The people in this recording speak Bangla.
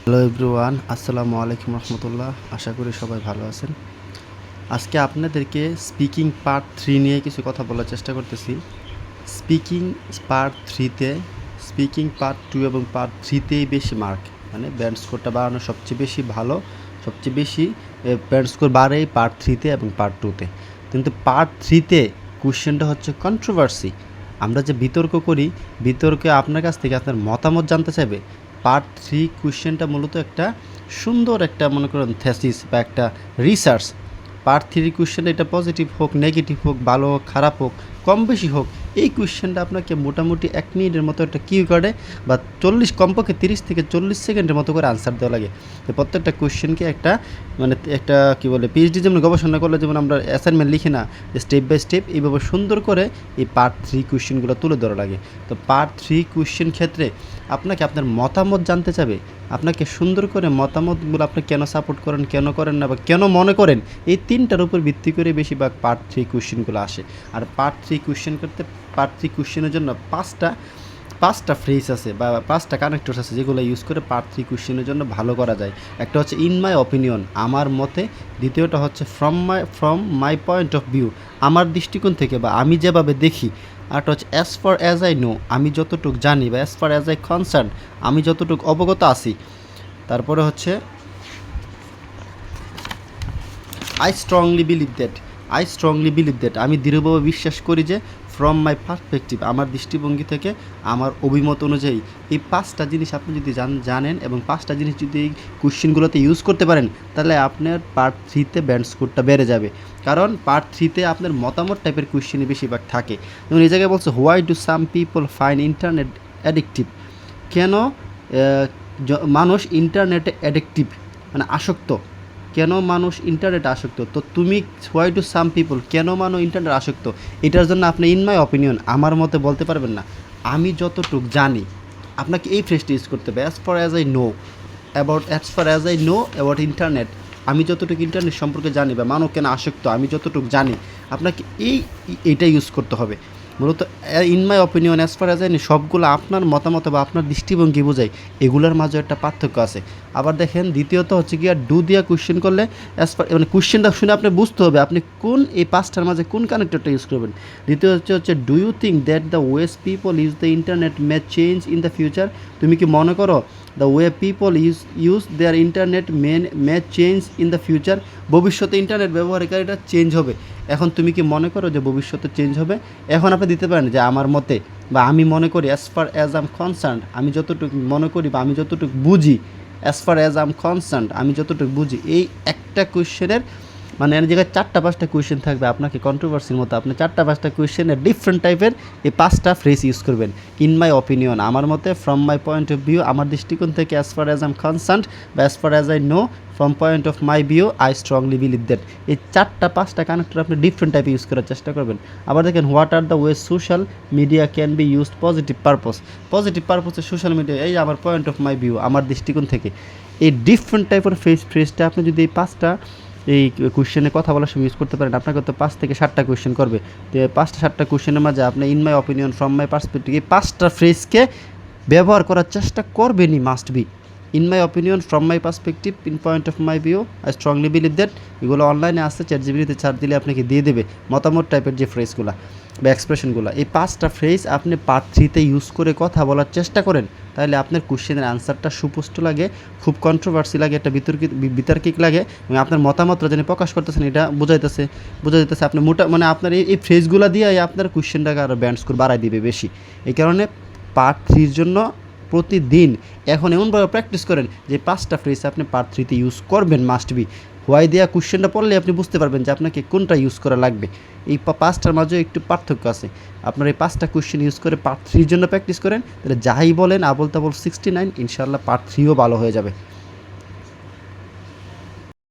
হ্যালো এভরিওয়ান, আসসালামু আলাইকুম রহমতুল্লাহ। আশা করি সবাই ভালো আছেন। আজকে আপনাদেরকে স্পিকিং পার্ট 3 নিয়ে কিছু কথা বলার চেষ্টা করতেছি। স্পিকিং পার্ট 3তে স্পিকিং পার্ট 2 এবং পার্ট 3তেই বেশি মার্ক, মানে ব্যান্ড স্কোরটা বাড়ানো সবচেয়ে বেশি ভালো, সবচেয়ে বেশি ব্যান্ড স্কোর বাড়ে পার্ট 3তে এবং পার্ট 2তে। কিন্তু পার্ট 3তে কোশ্চেনটা হচ্ছে কন্ট্রোভার্সি। আমরা যে বিতর্ক করি, বিতর্কে আপনার কাছ থেকে আপনার মতামত জানতে চাইবে। পার্ট 3 কোশ্চেনটা মূলত একটা সুন্দর একটা মনে করেন থিসিস বা একটা রিসার্চ। পার্ট 3 কোশ্চেন এটা পজিটিভ হোক, নেগেটিভ হোক, ভালো হোক, খারাপ হোক, কম বেশি হোক, এই কোশ্চেনটা আপনাকে মোটামুটি 1 মিনিটের মতো একটা কিউ কার্ডে বা কমপক্ষে 30 থেকে 40 সেকেন্ডের মতো করে আনসার দেওয়া লাগে। তো প্রত্যেকটা কোশ্চেনকে একটা মানে একটা কী বলে পিএইচডি যেমন গবেষণা করলে যেমন আমরা অ্যাসাইনমেন্ট লিখি না, স্টেপ বাই স্টেপ এইভাবে সুন্দর করে এই পার্ট 3 কোশ্চেনগুলো তুলে ধরা লাগে। তো পার্ট 3 কোশ্চেন ক্ষেত্রে আপনাকে আপনার মতামত জানতে চাবে। আপনাকে সুন্দর করে মতামতগুলো আপনি কেন সাপোর্ট করেন, কেন করেন না, বা কেন মনে করেন, এই 3টার উপর ভিত্তি করে বেশিরভাগ পার্ট 3 কোশ্চেনগুলো আসে। আর পার্ট 3 কোশ্চেন করতে পার্ট 3 কোশ্চেনের জন্য পাঁচটা ফ্রেজ আছে বা 5টা কানেক্টরস আছে যেগুলো ইউজ করে পার্ট 3 কোশ্চেনের জন্য ভালো করা যায়। একটা হচ্ছে ইন মাই অপিনিয়ন, আমার মতে। দ্বিতীয়টা হচ্ছে from my point of view, আমার দৃষ্টিকোণ থেকে বা আমি যেভাবে দেখি। আরটা হচ্ছে as far as I know, আমি যতটুকু জানি, বা as far as I concern, আমি যতটুকু অবগত আছি। তারপরে হচ্ছে আই স্ট্রংলি বিলিভ দ্যাট, আমি দৃঢ়ভাবে বিশ্বাস করি যে ফ্রম মাই পার্সপেক্টিভ, আমার দৃষ্টিভঙ্গি থেকে, আমার অভিমত অনুযায়ী। এই 5টা জিনিস আপনি যদি জানেন এবং 5টা জিনিস যদি এই কোশ্চেনগুলোতে ইউজ করতে পারেন, তাহলে আপনার পার্ট 3তে ব্যান্ড স্কোরটা বেড়ে যাবে। কারণ পার্ট 3তে আপনার মতামত টাইপের কোশ্চেনই বেশিরভাগ থাকে। যেমন এই জায়গায় বলছে, why do some people fine internet addictive, কেন মানুষ ইন্টারনেটে অ্যাডিকটিভ, মানে আসক্ত, কেন মানুষ ইন্টারনেটে আসক্ত। তো তুমি হোয়াই টু সাম পিপল, কেন মানুষ ইন্টারনেট আসক্ত, এটার জন্য আপনি ইন মাই অপিনিয়ন, আমার মতে বলতে পারবেন না। আমি যতটুক জানি, আপনাকে এই ফ্রেজটি ইউজ করতে হবে। As far as I know about internet, আমি যতটুকু ইন্টারনেট সম্পর্কে জানি বা মানব কেন আসক্ত, আমি যতটুকু জানি, আপনাকে এইটা ইউজ করতে হবে। মূলত in my opinion, as far as I know, সবগুলো আপনার মতামত বা আপনার দৃষ্টিভঙ্গি বোঝায়, এগুলোর মাঝে একটা পার্থক্য আছে। আবার দেখেন, দ্বিতীয়ত হচ্ছে কি, আর ডু দিয়া কোশ্চেন করলে অ্যাজ ফার মানে কোশ্চেনটা শুনে আপনি বুঝতে হবে আপনি কোন এই 5টার মাঝে কোন কানেক্টরটা ইউজ করবেন। দ্বিতীয় হচ্ছে do you think that the ways people use the internet may change in the future, তুমি কি মনে করো the way people use their internet may change in the future, ভবিষ্যতে ইন্টারনেট ব্যবহারকারীটা চেঞ্জ হবে। এখন তুমি কি মনে করো যে ভবিষ্যতে চেঞ্জ হবে? এখন আপনি দিতে পারেন যে আমার মতে বা আমি মনে করি, অ্যাজ ফার অ্যাজ আম কনসার্ন, আমি যতটুকু মনে করি বা আমি যতটুকু বুঝি, অ্যাজ ফার অ্যাজ আম কনসার্ন, আমি যতটুকু বুঝি। এই একটা কোয়েশ্চেনের মানে এর জায়গায় 4টা 5টা কোয়েশ্চেন থাকবে আপনাকে কন্ট্রোভার্সির মতো, আপনি 4টা 5টা কোয়েশ্চেনের ডিফারেন্ট টাইপের এই 5টা ফ্রেজ ইউজ করবেন। ইন মাই অপিনিয়ন, আমার মতে; from my point of view, আমার দৃষ্টিকোণ থেকে; অ্যাজ ফার অ্যাজ আম কনসার্ন বা as far as I know; from point of my view, I strongly believe that. এই 4টা 5টা কানেক্টর আপনি ডিফারেন্ট টাইপে ইউজ করার চেষ্টা করবেন। আবার দেখেন, what are the way social media can be used positive পারপসে সোশ্যাল মিডিয়া, এই আমার পয়েন্ট অফ মাই ভিউ, আমার দৃষ্টিকোণ থেকে। এই ডিফারেন্ট টাইপের ফ্রেজটা আপনি যদি এই 5টা এই কোশ্চেনে কথা বলার সময় ইউজ করতে পারেন, আপনাকে তো 5 থেকে 7টা কোশ্চেন করবে। তো 5টা 7টা কোশ্চেনের মাঝে আপনি in my opinion, from my perspective, এই 5টা ফ্রেজকে ব্যবহার করার চেষ্টা করবেনই, must be. In my opinion, from my perspective, in point of my view, I strongly believe that, এগুলো অনলাইনে আসছে, চ্যাটজিপিটিতে সার্চ দিলে আপনাকে দিয়ে দেবে মতামত টাইপের যে ফ্রেজগুলো বা এক্সপ্রেশনগুলো। এই 5টা ফ্রেজ আপনি পার্ট 3তে ইউজ করে কথা বলার চেষ্টা করেন, তাহলে আপনার কোশ্চেনের আনসারটা সুস্পষ্ট লাগে, খুব কন্ট্রোভার্সি লাগে, একটা বিতর্কিক লাগে, এবং আপনার মতামতটা যিনি প্রকাশ করতেছেন এটা বোঝা যেতেছে আপনি মানে আপনার এই ফ্রেজগুলো দিয়ে আপনার কোশ্চেনটাকে আরও ব্যান্ড স্কোর বাড়াই দিবে বেশি। এই কারণে পার্ট 3-র জন্য প্রতিদিন এখন এমনভাবে প্র্যাকটিস করেন যে 5টা ফ্রেজ আপনি পার্ট 3তে ইউজ করবেন, মাস্ট বি। হোয়াই দেওয়া কোশ্চেনটা পড়লে আপনি বুঝতে পারবেন যে আপনাকে কোনটা ইউজ করা লাগবে। এই 5টার মাঝেও একটু পার্থক্য আছে। আপনার এই 5টা কোশ্চেন ইউজ করে পার্ট 3-র জন্য প্র্যাকটিস করেন, তাহলে যাই বলেন আবল তাবল 69, ইনশাআল্লাহ পার্ট 3ও ভালো হয়ে যাবে।